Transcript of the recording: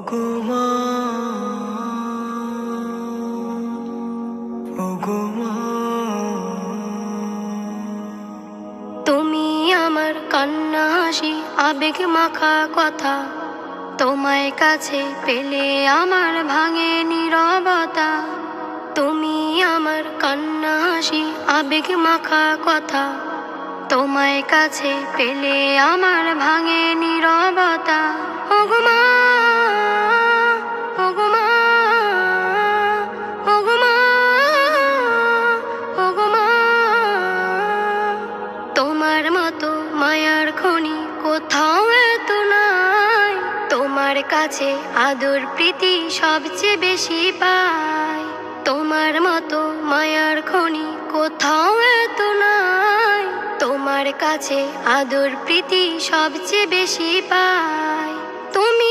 গো মা, ও গো মা, তুমি আমার কান্না হাসি আবেগ মাখা কথা, তোমায় কাছে পেলে আমার ভাঙে নীরবতা। তুমি আমার কান্না হাসি আবেগ মাখা কথা, তোমায় কাছে পেলে আমার ভাঙে নীরবতা। ও গো মা, ও গো মা, ও গো মা, ও গো মা, তোমার মতো মায়ার খনি কোথাও এত নাই। তোমার কাছে আদর প্রীতি সবচেয়ে বেশি পাই। তোমার মতো মায়ার খনি কোথাও এত নাই। তোমার কাছে আদর প্রীতি সবচেয়ে বেশি পাই। তুমি